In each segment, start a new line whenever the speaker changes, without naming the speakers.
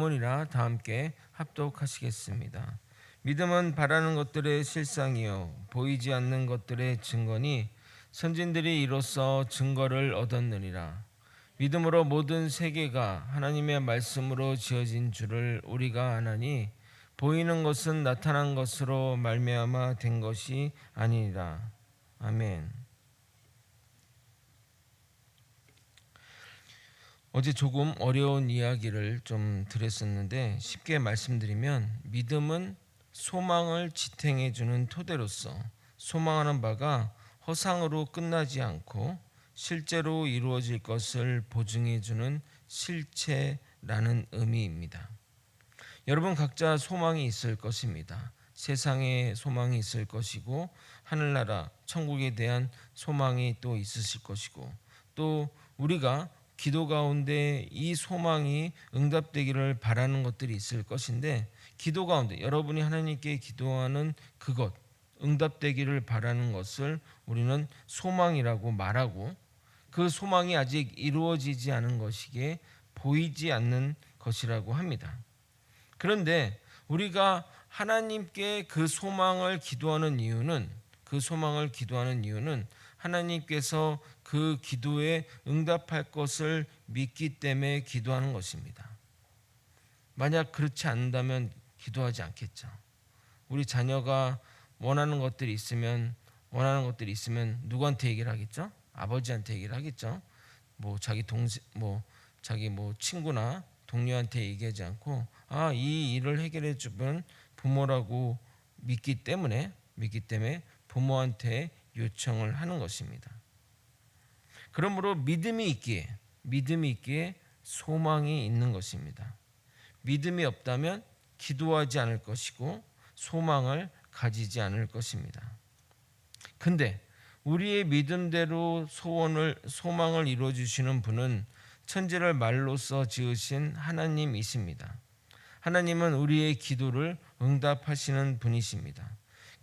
본문이라 다 함께 합독하시겠습니다. 믿음은 바라는 것들의 실상이요 보이지 않는 것들의 증거니 선진들이 이로써 증거를 얻었느니라. 믿음으로 모든 세계가 하나님의 말씀으로 지어진 줄을 우리가 아나니 보이는 것은 나타난 것으로 말미암아 된 것이 아니니라. 아멘. 어제 조금 어려운 이야기를 좀 드렸었는데 쉽게 말씀드리면 믿음은 소망을 지탱해 주는 토대로서 소망하는 바가 허상으로 끝나지 않고 실제로 이루어질 것을 보증해 주는 실체라는 의미입니다. 여러분 각자 소망이 있을 것입니다. 세상에 소망이 있을 것이고 하늘나라 천국에 대한 소망이 또 있으실 것이고 또 우리가 기도 가운데 이 소망이 응답되기를 바라는 것들이 있을 것인데 기도 가운데 여러분이 하나님께 기도하는 그것 응답되기를 바라는 것을 우리는 소망이라고 말하고 그 소망이 아직 이루어지지 않은 것이기에 보이지 않는 것이라고 합니다. 그런데 우리가 하나님께 그 소망을 기도하는 이유는 하나님께서 그 기도에 응답할 것을 믿기 때문에 기도하는 것입니다. 만약 그렇지 않는다면 기도하지 않겠죠. 우리 자녀가 원하는 것들이 있으면 누구한테 얘기를 하겠죠? 아버지한테 얘기를 하겠죠. 자기 친구나 동료한테 얘기하지 않고 이 일을 해결해 주면 부모라고 믿기 때문에 부모한테 요청을 하는 것입니다. 그러므로 믿음이 있기에 소망이 있는 것입니다. 믿음이 없다면 기도하지 않을 것이고 소망을 가지지 않을 것입니다. 근데 우리의 믿음대로 소망을 이루어 주시는 분은 천지를 말로써 지으신 하나님이십니다. 하나님은 우리의 기도를 응답하시는 분이십니다.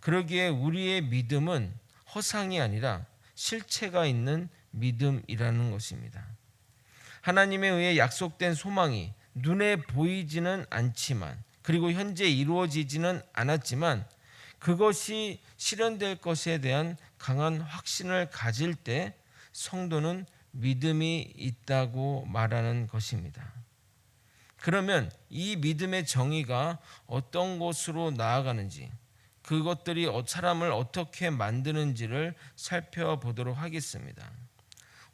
그러기에 우리의 믿음은 허상이 아니라 실체가 있는 믿음이라는 것입니다. 하나님에 의해 약속된 소망이 눈에 보이지는 않지만 그리고 현재 이루어지지는 않았지만 그것이 실현될 것에 대한 강한 확신을 가질 때 성도는 믿음이 있다고 말하는 것입니다. 그러면 이 믿음의 정의가 어떤 곳으로 나아가는지 그것들이 사람을 어떻게 만드는지를 살펴보도록 하겠습니다.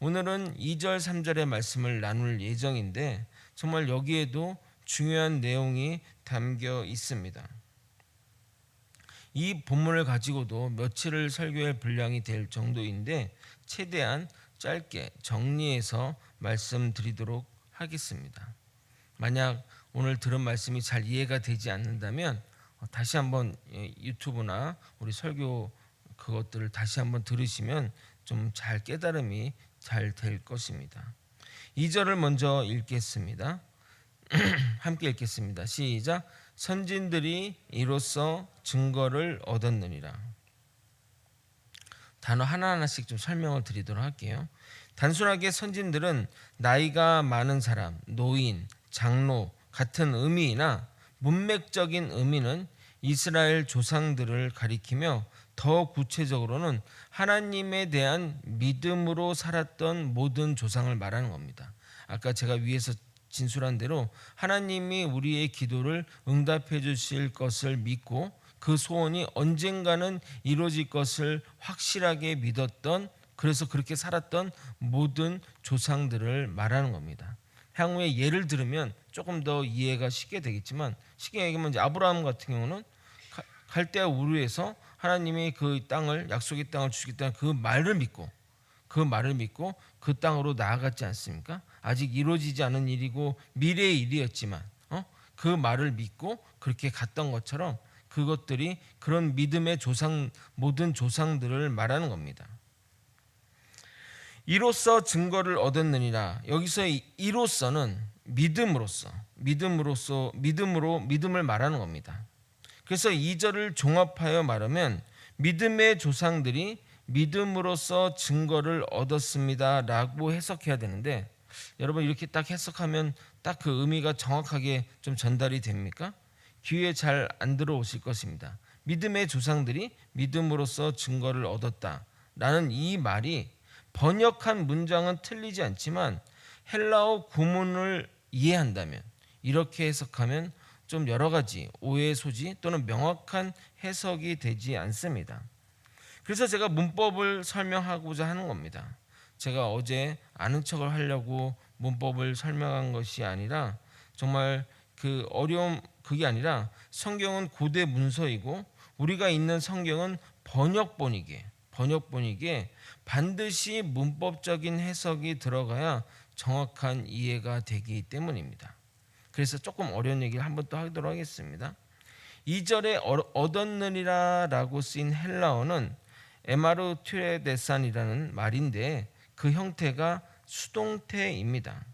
오늘은 2절 3절의 말씀을 나눌 예정인데 정말 여기에도 중요한 내용이 담겨 있습니다. 이 본문을 가지고도 며칠을 설교할 분량이 될 정도인데 최대한 짧게 정리해서 말씀드리도록 하겠습니다. 만약 오늘 들은 말씀이 잘 이해가 되지 않는다면 다시 한번 유튜브나 우리 설교 그것들을 다시 한번 들으시면 좀 잘 깨달음이 잘 될 것입니다. 2절을 먼저 읽겠습니다. 함께 읽겠습니다. 시작. 선진들이 이로써 증거를 얻었느니라. 단어 하나하나씩 좀 설명을 드리도록 할게요. 단순하게 선진들은 나이가 많은 사람, 노인, 장로 같은 의미이나 문맥적인 의미는 이스라엘 조상들을 가리키며 더 구체적으로는 하나님에 대한 믿음으로 살았던 모든 조상을 말하는 겁니다. 아까 제가 위에서 진술한 대로 하나님이 우리의 기도를 응답해 주실 것을 믿고 그 소원이 언젠가는 이루어질 것을 확실하게 믿었던 그래서 그렇게 살았던 모든 조상들을 말하는 겁니다. 향후에 예를 들으면 조금 더 이해가 쉽게 되겠지만 쉽게 얘기하면 이제 아브라함 같은 경우는 갈대아 우르에서 하나님이 그 땅을 약속의 땅을 주시겠다는 그 말을 믿고 그 땅으로 나아갔지 않습니까? 아직 이루어지지 않은 일이고 미래의 일이었지만 그 말을 믿고 그렇게 갔던 것처럼 그것들이 그런 믿음의 모든 조상들을 말하는 겁니다. 이로써 증거를 얻었느니라. 여기서 이로써는 믿음으로 믿음을 말하는 겁니다. 그래서 2절을 종합하여 말하면 믿음의 조상들이 믿음으로써 증거를 얻었습니다라고 해석해야 되는데 여러분 이렇게 딱 해석하면 딱 그 의미가 정확하게 좀 전달이 됩니까? 귀에 잘 안 들어오실 것입니다. 믿음의 조상들이 믿음으로써 증거를 얻었다라는 이 말이 번역한 문장은 틀리지 않지만 헬라어 구문을 이해한다면, 이렇게 해석하면 좀 여러 가지 오해의 소지 또는 명확한 해석이 되지 않습니다. 그래서 제가 문법을 설명하고자 하는 겁니다. 제가 어제 아는 척을 하려고 문법을 설명한 것이 아니라, 정말 그 어려움, 그게 아니라 성경은 고대 문서이고 우리가 있는 성경은 번역본이기에 반드시 문법적인 해석이 들어가야 정확한 이해가 되기 때문입니다. 그래서 조금 어려운 얘기를 한번 또 하도록 하겠습니다. 2절에 얻었느니라라고 쓰인 헬라어는 에마르투레데산이라는 말인데 그 형태가 수동태입니다.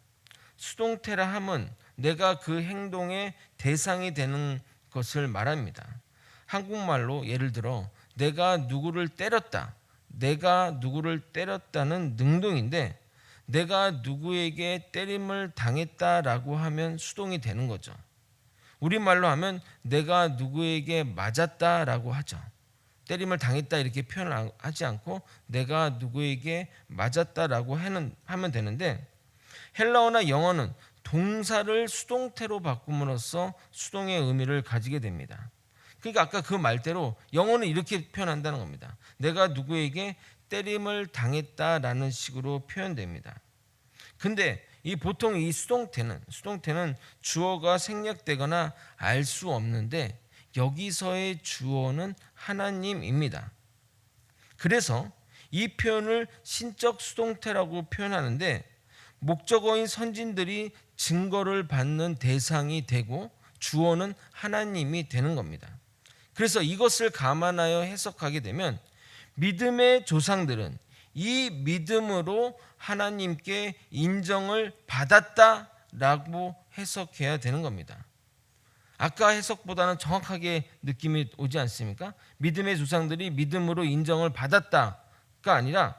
수동태라 함은 내가 그 행동의 대상이 되는 것을 말합니다. 한국말로 예를 들어 내가 누구를 때렸다는 능동인데 내가 누구에게 때림을 당했다라고 하면 수동이 되는 거죠. 우리말로 하면 내가 누구에게 맞았다라고 하죠. 때림을 당했다 이렇게 표현을 하지 않고 내가 누구에게 맞았다라고 하면 되는데, 헬라어나 영어는 동사를 수동태로 바꿈으로써 수동의 의미를 가지게 됩니다. 그러니까 아까 그 말대로 영어는 이렇게 표현한다는 겁니다. 내가 누구에게 때림을 당했다라는 식으로 표현됩니다. 근데 보통 이 수동태는 주어가 생략되거나 알 수 없는데 여기서의 주어는 하나님입니다. 그래서 이 표현을 신적 수동태라고 표현하는데 목적어인 선진들이 증거를 받는 대상이 되고 주어는 하나님이 되는 겁니다. 그래서 이것을 감안하여 해석하게 되면 믿음의 조상들은 이 믿음으로 하나님께 인정을 받았다라고 해석해야 되는 겁니다. 아까 해석보다는 정확하게 느낌이 오지 않습니까? 믿음의 조상들이 믿음으로 인정을 받았다가 아니라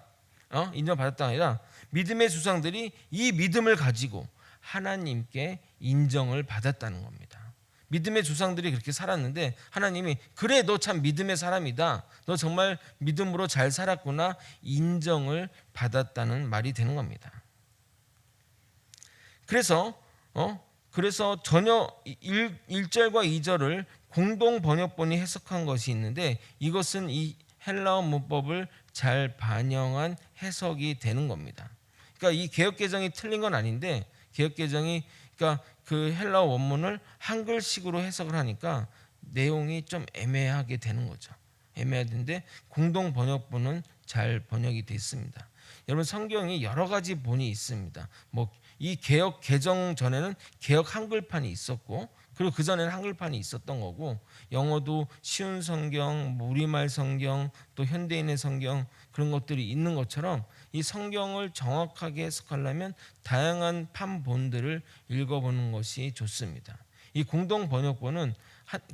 믿음의 조상들이 이 믿음을 가지고 하나님께 인정을 받았다는 겁니다. 믿음의 조상들이 그렇게 살았는데 하나님이 그래 너 참 믿음의 사람이다, 너 정말 믿음으로 잘 살았구나, 인정을 받았다는 말이 되는 겁니다. 그래서 전혀 1절과 2절을 공동 번역본이 해석한 것이 있는데 이것은 이 헬라어 문법을 잘 반영한 해석이 되는 겁니다. 그러니까 이 개역개정이 틀린 건 아닌데 개역개정이 그 헬라어 원문을 한글식으로 해석을 하니까 내용이 좀 애매하게 되는 거죠. 애매하던데 공동 번역본은 잘 번역이 됐습니다. 여러분 성경이 여러 가지 본이 있습니다. 이 개역 개정 전에는 개역 한글판이 있었고 그리고 그 전에는 한글판이 있었던 거고, 영어도 쉬운 성경, 우리말 성경, 또 현대인의 성경 그런 것들이 있는 것처럼 이 성경을 정확하게 해석하려면 다양한 판본들을 읽어보는 것이 좋습니다. 이 공동 번역본은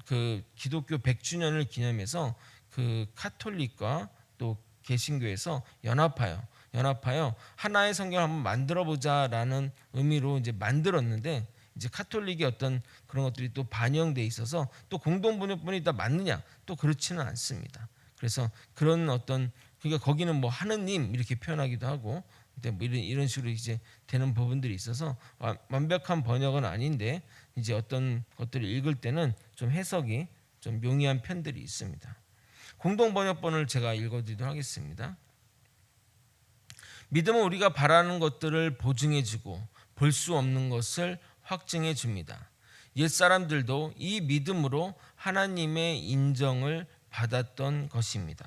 그 기독교 100주년을 기념해서 그 카톨릭과 또 개신교에서 연합하여 하나의 성경을 한번 만들어 보자라는 의미로 이제 만들었는데, 이제 카톨릭의 어떤 그런 것들이 또 반영돼 있어서 또 공동 번역본이 다 맞느냐 또 그렇지는 않습니다. 그래서 그런 그러니까 거기는 뭐 하느님 이렇게 표현하기도 하고 뭐 이런 식으로 이제 되는 부분들이 있어서 완벽한 번역은 아닌데 이제 어떤 것들을 읽을 때는 좀 해석이 좀 용이한 편들이 있습니다. 공동 번역본을 제가 읽어드리도록 하겠습니다. 믿음은 우리가 바라는 것들을 보증해주고 볼 수 없는 것을 확증해 줍니다. 옛사람들도 이 믿음으로 하나님의 인정을 받았던 것입니다.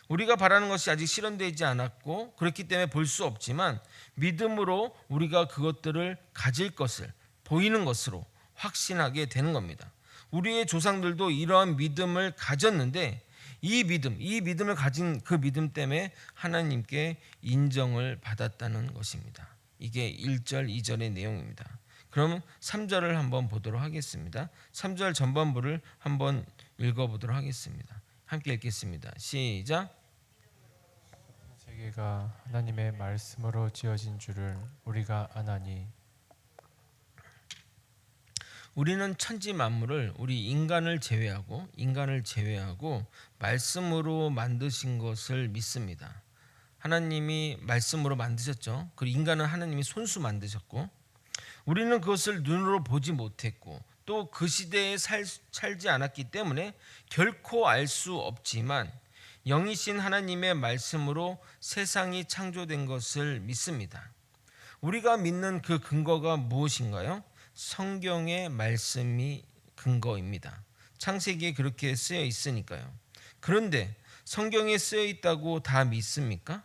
우리가 바라는 것이 아직 실현되지 않았고 그렇기 때문에 볼 수 없지만 믿음으로 우리가 그것들을 가질 것을 보이는 것으로 확신하게 되는 겁니다. 우리의 조상들도 이러한 믿음을 가졌는데 이 믿음을 가진 그 믿음 때문에 하나님께 인정을 받았다는 것입니다. 이게 1절, 2절의 내용입니다. 그럼 3절을 한번 보도록 하겠습니다. 3절 전반부를 한번 읽어보도록 하겠습니다. 함께 읽겠습니다. 시작.
세계가 하나님의 말씀으로 지어진 줄을 우리가 아나니
우리는 천지 만물을 우리 인간을 제외하고 말씀으로 만드신 것을 믿습니다. 하나님이 말씀으로 만드셨죠. 그리고 인간은 하나님이 손수 만드셨고 우리는 그것을 눈으로 보지 못했고 또 그 시대에 살지 않았기 때문에 결코 알 수 없지만 영이신 하나님의 말씀으로 세상이 창조된 것을 믿습니다. 우리가 믿는 그 근거가 무엇인가요? 성경의 말씀이 근거입니다. 창세기에 그렇게 쓰여 있으니까요. 그런데 성경에 쓰여 있다고 다 믿습니까?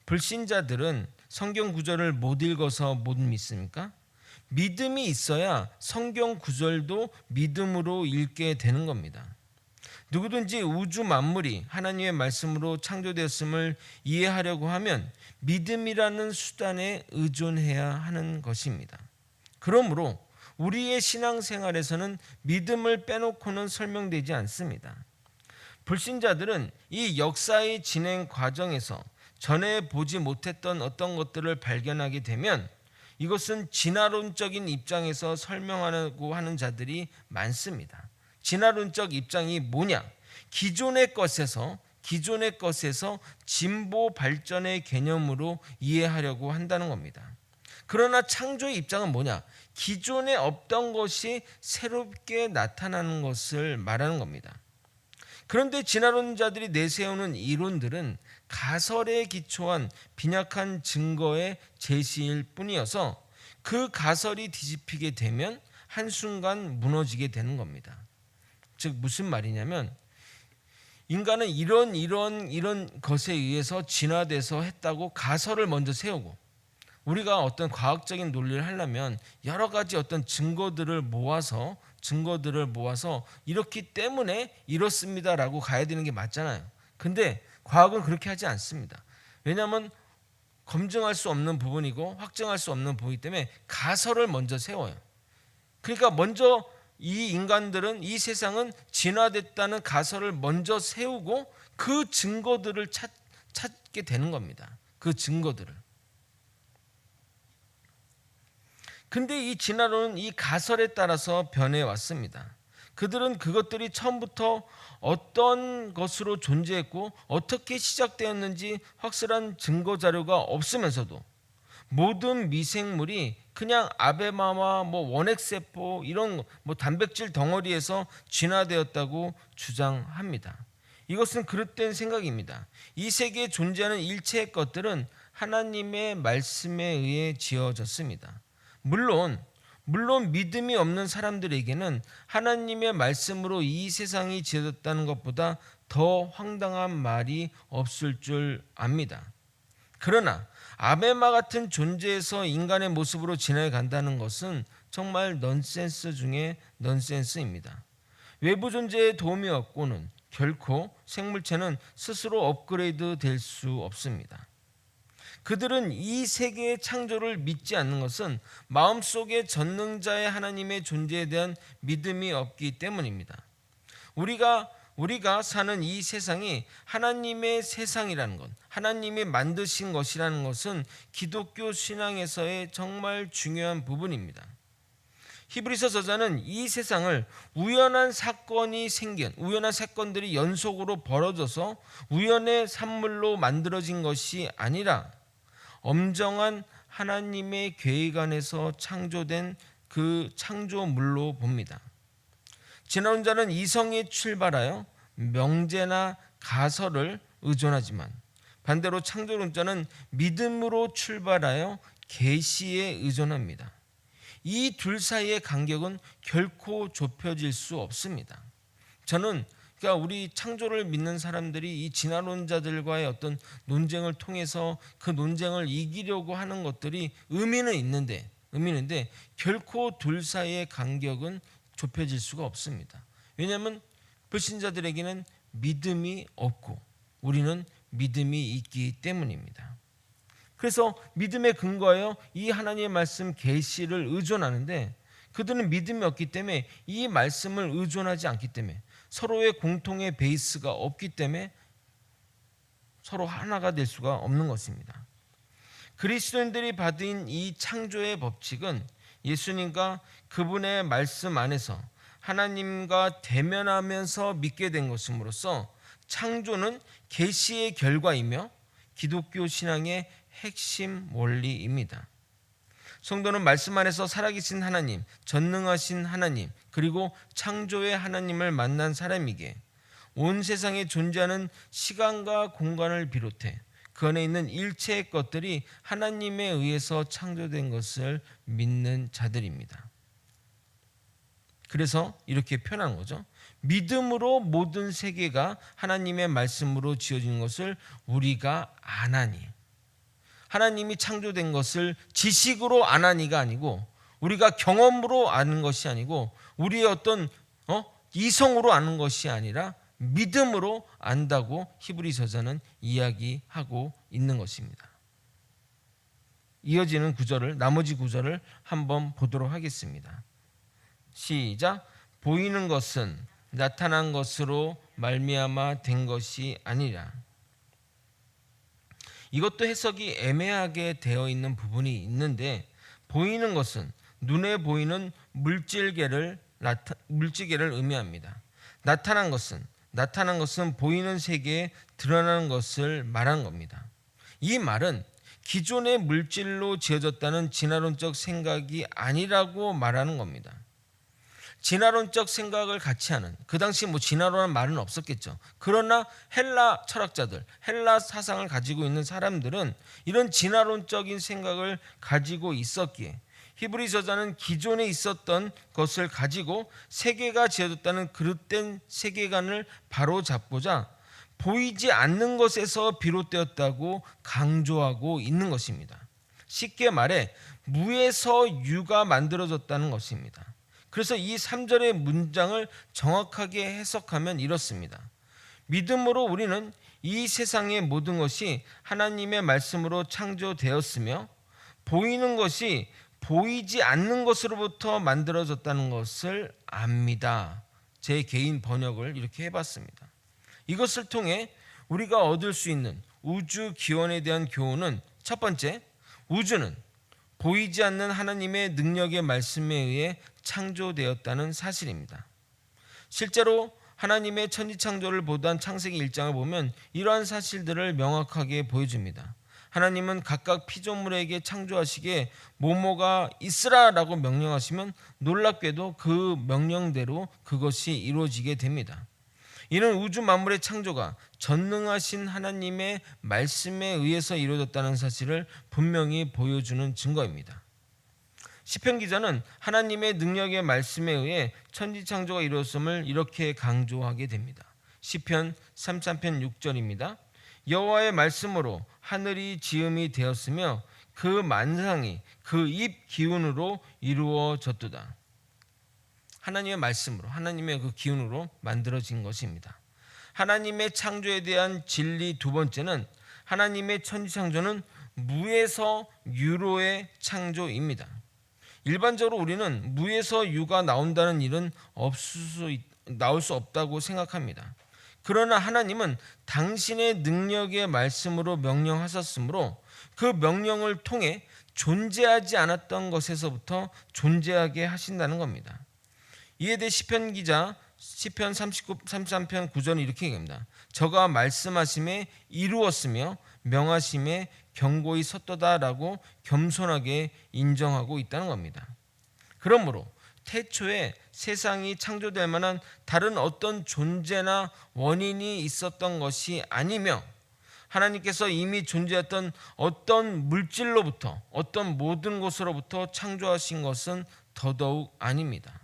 불신자들은 성경 구절을 못 읽어서 못 믿습니까? 믿음이 있어야 성경 구절도 믿음으로 읽게 되는 겁니다. 누구든지 우주 만물이 하나님의 말씀으로 창조되었음을 이해하려고 하면 믿음이라는 수단에 의존해야 하는 것입니다. 그러므로 우리의 신앙생활에서는 믿음을 빼놓고는 설명되지 않습니다. 불신자들은 이 역사의 진행 과정에서 전에 보지 못했던 어떤 것들을 발견하게 되면 이것은 진화론적인 입장에서 설명하려고 하는 자들이 많습니다. 진화론적 입장이 뭐냐? 기존의 것에서 진보 발전의 개념으로 이해하려고 한다는 겁니다. 그러나 창조의 입장은 뭐냐? 기존에 없던 것이 새롭게 나타나는 것을 말하는 겁니다. 그런데 진화론자들이 내세우는 이론들은 가설에 기초한 빈약한 증거의 제시일 뿐이어서 그 가설이 뒤집히게 되면 한순간 무너지게 되는 겁니다. 즉 무슨 말이냐면 인간은 이런 것에 의해서 진화돼서 했다고 가설을 먼저 세우고 우리가 어떤 과학적인 논리를 하려면 여러 가지 어떤 증거들을 모아서 이렇기 때문에 이렇습니다라고 가야 되는 게 맞잖아요. 근데 과학은 그렇게 하지 않습니다. 왜냐하면 검증할 수 없는 부분이고 확정할 수 없는 부분이기 때문에 가설을 먼저 세워요. 그러니까 먼저 이 인간들은 이 세상은 진화됐다는 가설을 먼저 세우고 그 증거들을 찾게 되는 겁니다. 그 증거들을. 근데 이 진화론은 이 가설에 따라서 변해 왔습니다. 그들은 그것들이 처음부터 어떤 것으로 존재했고 어떻게 시작되었는지 확실한 증거 자료가 없으면서도 모든 미생물이 그냥 아베마와 원핵세포 이런 단백질 덩어리에서 진화되었다고 주장합니다. 이것은 그릇된 생각입니다. 이 세계에 존재하는 일체의 것들은 하나님의 말씀에 의해 지어졌습니다. 물론 믿음이 없는 사람들에게는 하나님의 말씀으로 이 세상이 지어졌다는 것보다 더 황당한 말이 없을 줄 압니다. 그러나 아베마 같은 존재에서 인간의 모습으로 진화해 간다는 것은 정말 넌센스 중에 넌센스입니다. 외부 존재의 도움이 없고는 결코 생물체는 스스로 업그레이드 될 수 없습니다. 그들은 이 세계의 창조를 믿지 않는 것은 마음속에 전능자의 하나님의 존재에 대한 믿음이 없기 때문입니다. 우리가 사는 이 세상이 하나님의 세상이라는 것, 하나님이 만드신 것이라는 것은 기독교 신앙에서의 정말 중요한 부분입니다. 히브리서 저자는 이 세상을 우연한 사건들이 연속으로 벌어져서 우연의 산물로 만들어진 것이 아니라 엄정한 하나님의 계획 안에서 창조된 그 창조물로 봅니다. 진화론자는 이성에 출발하여 명제나 가설을 의존하지만 반대로 창조론자는 믿음으로 출발하여 계시에 의존합니다. 이 둘 사이의 간격은 결코 좁혀질 수 없습니다. 그러니까 우리 창조를 믿는 사람들이 이 진화론자들과의 어떤 논쟁을 통해서 그 논쟁을 이기려고 하는 것들이 의미는 있는데 결코 둘 사이의 간격은 좁혀질 수가 없습니다. 왜냐하면 불신자들에게는 믿음이 없고 우리는 믿음이 있기 때문입니다. 그래서 믿음의 근거하여 이 하나님의 말씀 계시를 의존하는데 그들은 믿음이 없기 때문에 이 말씀을 의존하지 않기 때문에 서로의 공통의 베이스가 없기 때문에 서로 하나가 될 수가 없는 것입니다. 그리스도인들이 받은 이 창조의 법칙은 예수님과 그분의 말씀 안에서 하나님과 대면하면서 믿게 된 것임으로써 창조는 계시의 결과이며 기독교 신앙의 핵심 원리입니다. 성도는 말씀 안에서 살아계신 하나님, 전능하신 하나님, 그리고 창조의 하나님을 만난 사람이기에 온 세상에 존재하는 시간과 공간을 비롯해 그 안에 있는 일체의 것들이 하나님에 의해서 창조된 것을 믿는 자들입니다. 그래서 이렇게 표현한 거죠. 믿음으로 모든 세계가 하나님의 말씀으로 지어진 것을 우리가 아나니. 하나님이 창조된 것을 지식으로 아나니가 아니고 우리가 경험으로 아는 것이 아니고 우리의 어떤 이성으로 아는 것이 아니라 믿음으로 안다고 히브리서자는 이야기하고 있는 것입니다. 이어지는 구절을 나머지 구절을 한번 보도록 하겠습니다. 시작. 보이는 것은 나타난 것으로 말미암아 된 것이 아니라. 이것도 해석이 애매하게 되어 있는 부분이 있는데 보이는 것은 눈에 보이는 물질계를 의미합니다. 나타난 것은 보이는 세계에 드러나는 것을 말한 겁니다. 이 말은 기존의 물질로 지어졌다는 진화론적 생각이 아니라고 말하는 겁니다. 진화론적 생각을 같이 하는, 그 당시 진화론이라는 말은 없었겠죠. 그러나 헬라 철학자들, 헬라 사상을 가지고 있는 사람들은 이런 진화론적인 생각을 가지고 있었기에 히브리 저자는 기존에 있었던 것을 가지고 세계가 지어졌다는 그릇된 세계관을 바로잡고자 보이지 않는 것에서 비롯되었다고 강조하고 있는 것입니다. 쉽게 말해 무에서 유가 만들어졌다는 것입니다. 그래서 이 3절의 문장을 정확하게 해석하면 이렇습니다. 믿음으로 우리는 이 세상의 모든 것이 하나님의 말씀으로 창조되었으며 보이는 것이 보이지 않는 것으로부터 만들어졌다는 것을 압니다. 제 개인 번역을 이렇게 해봤습니다. 이것을 통해 우리가 얻을 수 있는 우주 기원에 대한 교훈은 첫 번째, 우주는 보이지 않는 하나님의 능력의 말씀에 의해 창조되었다는 사실입니다. 실제로 하나님의 천지창조를 보도한 창세기 1장을 보면 이러한 사실들을 명확하게 보여줍니다. 하나님은 각각 피조물에게 창조하시기에 뭐뭐가 있으라라고 명령하시면 놀랍게도 그 명령대로 그것이 이루어지게 됩니다. 이는 우주 만물의 창조가 전능하신 하나님의 말씀에 의해서 이루어졌다는 사실을 분명히 보여주는 증거입니다. 시편 기자는 하나님의 능력의 말씀에 의해 천지창조가 이루어졌음을 이렇게 강조하게 됩니다. 시편 33편 6절입니다. 여호와의 말씀으로 하늘이 지음이 되었으며 그 만상이 그 입 기운으로 이루어졌도다. 하나님의 말씀으로, 하나님의 그 기운으로 만들어진 것입니다. 하나님의 창조에 대한 진리 두 번째는 하나님의 천지창조는 무에서 유로의 창조입니다. 일반적으로 우리는 무에서 유가 나온다는 일은 나올 수 없다고 생각합니다. 그러나 하나님은 당신의 능력의 말씀으로 명령하셨으므로 그 명령을 통해 존재하지 않았던 것에서부터 존재하게 하신다는 겁니다. 이에 대해 시편 기자 시편 33편 9절은 이렇게 얘기합니다. 저가 말씀하심에 이루었으며 명하심에 경고히 섰도다라고 겸손하게 인정하고 있다는 겁니다. 그러므로 태초에 세상이 창조될 만한 다른 어떤 존재나 원인이 있었던 것이 아니며 하나님께서 이미 존재했던 어떤 물질로부터 어떤 모든 것으로부터 창조하신 것은 더더욱 아닙니다.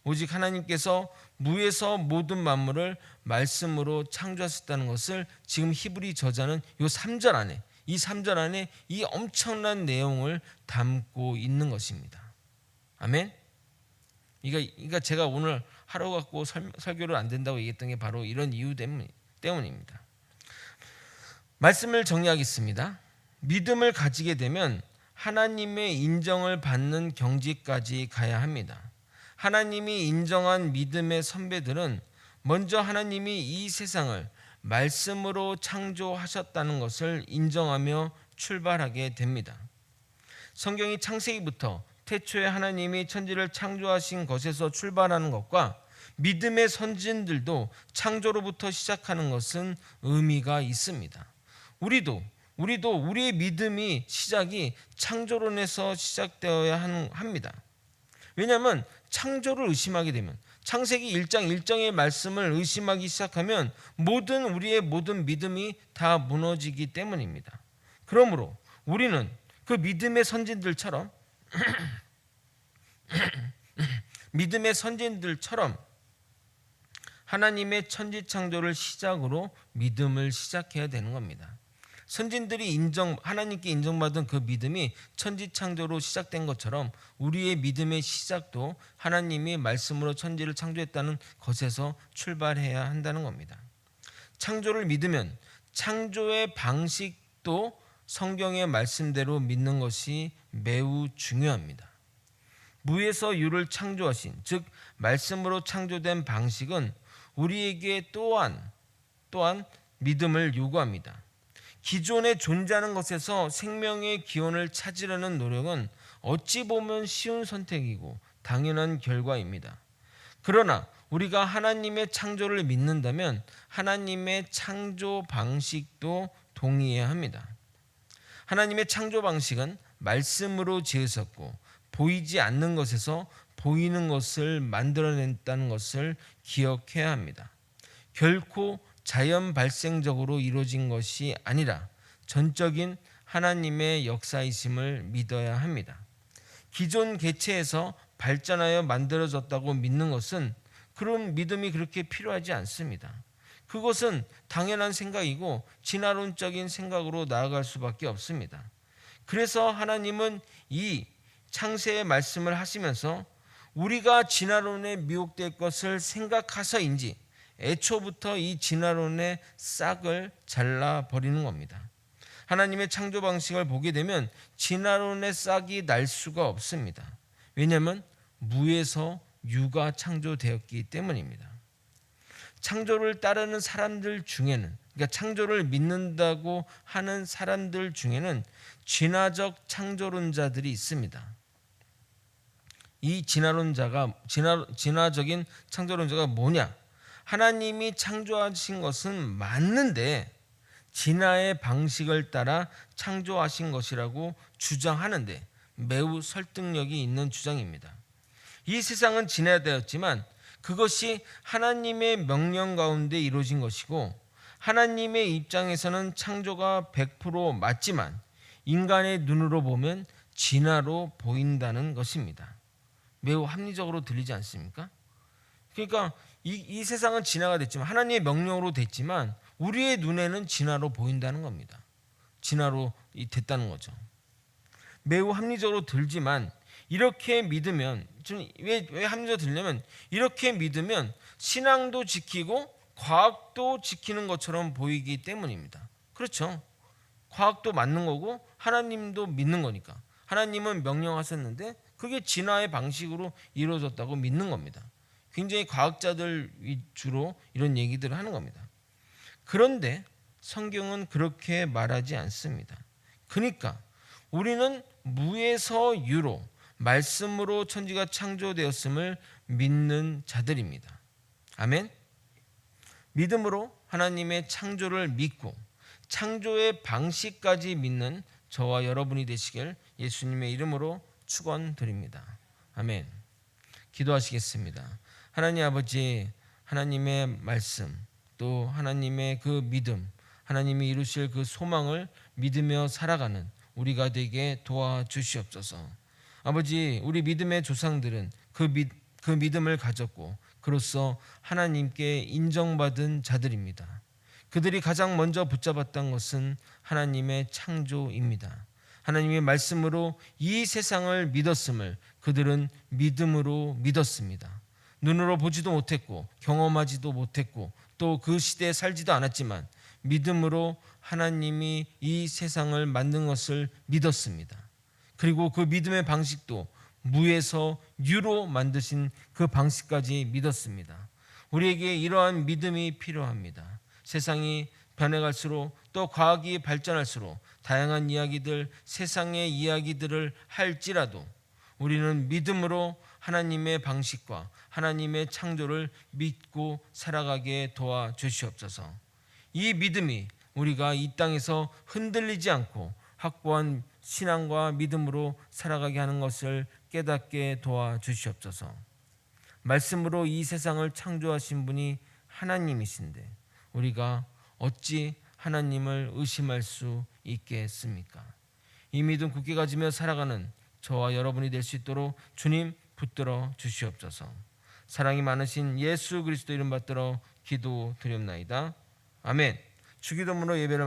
오직 하나님께서 무에서 모든 만물을 말씀으로 창조하셨다는 것을 지금 히브리 저자는 이 3절 안에 이 엄청난 내용을 담고 있는 것입니다. 아멘. 그러니까 제가 오늘 하루 갖고 설교를 안 된다고 얘기했던 게 바로 이런 이유 때문입니다. 말씀을 정리하겠습니다. 믿음을 가지게 되면 하나님의 인정을 받는 경지까지 가야 합니다. 하나님이 인정한 믿음의 선배들은 먼저 하나님이 이 세상을 말씀으로 창조하셨다는 것을 인정하며 출발하게 됩니다. 성경이 창세기부터 태초에 하나님이 천지를 창조하신 것에서 출발하는 것과 믿음의 선진들도 창조로부터 시작하는 것은 의미가 있습니다. 우리도 우리의 믿음이 시작이 창조론에서 시작되어야 합니다. 왜냐하면 창조를 의심하게 되면, 창세기 1장 1장의 말씀을 의심하기 시작하면 우리의 모든 믿음이 다 무너지기 때문입니다. 그러므로 우리는 그 믿음의 선진들처럼 하나님의 천지 창조를 시작으로 믿음을 시작해야 되는 겁니다. 선진들이 하나님께 인정받은 그 믿음이 천지 창조로 시작된 것처럼 우리의 믿음의 시작도 하나님이 말씀으로 천지를 창조했다는 것에서 출발해야 한다는 겁니다. 창조를 믿으면 창조의 방식도 성경의 말씀대로 믿는 것이 매우 중요합니다. 무에서 유를 창조하신, 즉 말씀으로 창조된 방식은 우리에게 또한 믿음을 요구합니다. 기존에 존재하는 것에서 생명의 기원을 찾으려는 노력은 어찌 보면 쉬운 선택이고 당연한 결과입니다. 그러나 우리가 하나님의 창조를 믿는다면 하나님의 창조 방식도 동의해야 합니다. 하나님의 창조 방식은 말씀으로 지으셨고 보이지 않는 것에서 보이는 것을 만들어냈다는 것을 기억해야 합니다. 결코 자연 발생적으로 이루어진 것이 아니라 전적인 하나님의 역사이심을 믿어야 합니다. 기존 개체에서 발전하여 만들어졌다고 믿는 것은 그런 믿음이 그렇게 필요하지 않습니다. 그것은 당연한 생각이고 진화론적인 생각으로 나아갈 수밖에 없습니다. 그래서 하나님은 이 창세의 말씀을 하시면서 우리가 진화론에 미혹될 것을 생각하서인지 애초부터 이 진화론의 싹을 잘라버리는 겁니다. 하나님의 창조 방식을 보게 되면 진화론의 싹이 날 수가 없습니다. 왜냐하면 무에서 유가 창조되었기 때문입니다. 창조를 따르는 사람들 중에는, 그러니까 창조를 믿는다고 하는 사람들 중에는 진화적 창조론자들이 있습니다. 이 진화적인 창조론자가 뭐냐? 하나님이 창조하신 것은 맞는데 진화의 방식을 따라 창조하신 것이라고 주장하는데 매우 설득력이 있는 주장입니다. 이 세상은 진화되었지만 그것이 하나님의 명령 가운데 이루어진 것이고 하나님의 입장에서는 창조가 100% 맞지만 인간의 눈으로 보면 진화로 보인다는 것입니다. 매우 합리적으로 들리지 않습니까? 그러니까 이 세상은 진화가 됐지만 하나님의 명령으로 됐지만 우리의 눈에는 진화로 보인다는 겁니다. 진화로 됐다는 거죠. 매우 합리적으로 들지만 이렇게 믿으면 왜 합리적으로 들냐면 이렇게 믿으면 신앙도 지키고 과학도 지키는 것처럼 보이기 때문입니다. 그렇죠. 과학도 맞는 거고 하나님도 믿는 거니까. 하나님은 명령하셨는데 그게 진화의 방식으로 이루어졌다고 믿는 겁니다. 굉장히 과학자들 위주로 이런 얘기들을 하는 겁니다. 그런데 성경은 그렇게 말하지 않습니다. 그러니까 우리는 무에서 유로 말씀으로 천지가 창조되었음을 믿는 자들입니다. 아멘. 믿음으로 하나님의 창조를 믿고 창조의 방식까지 믿는 저와 여러분이 되시길 예수님의 이름으로 축원드립니다. 아멘. 기도하시겠습니다. 하나님 아버지, 하나님의 말씀, 또 하나님의 그 믿음, 하나님이 이루실 그 소망을 믿으며 살아가는 우리가 되게 도와주시옵소서. 아버지, 우리 믿음의 조상들은 그 믿음을 가졌고 그로써 하나님께 인정받은 자들입니다. 그들이 가장 먼저 붙잡았던 것은 하나님의 창조입니다. 하나님의 말씀으로 이 세상을 믿었음을 그들은 믿음으로 믿었습니다. 눈으로 보지도 못했고 경험하지도 못했고 또 그 시대에 살지도 않았지만 믿음으로 하나님이 이 세상을 만든 것을 믿었습니다. 그리고 그 믿음의 방식도 무에서 유로 만드신 그 방식까지 믿었습니다. 우리에게 이러한 믿음이 필요합니다. 세상이 변해갈수록 또 과학이 발전할수록 다양한 이야기들, 세상의 이야기들을 할지라도 우리는 믿음으로 하나님의 방식과 하나님의 창조를 믿고 살아가게 도와주시옵소서. 이 믿음이 우리가 이 땅에서 흔들리지 않고 확고한 신앙과 믿음으로 살아가게 하는 것을 깨닫게 도와주시옵소서. 말씀으로 이 세상을 창조하신 분이 하나님이신데 우리가 어찌 하나님을 의심할 수 있겠습니까? 이 믿음 굳게 가지며 살아가는 저와 여러분이 될 수 있도록 주님 붙들어 주시옵소서. 사랑이 많으신 예수 그리스도 이름 받들어 기도드립나이다. 아멘. 주기도문으로 예배를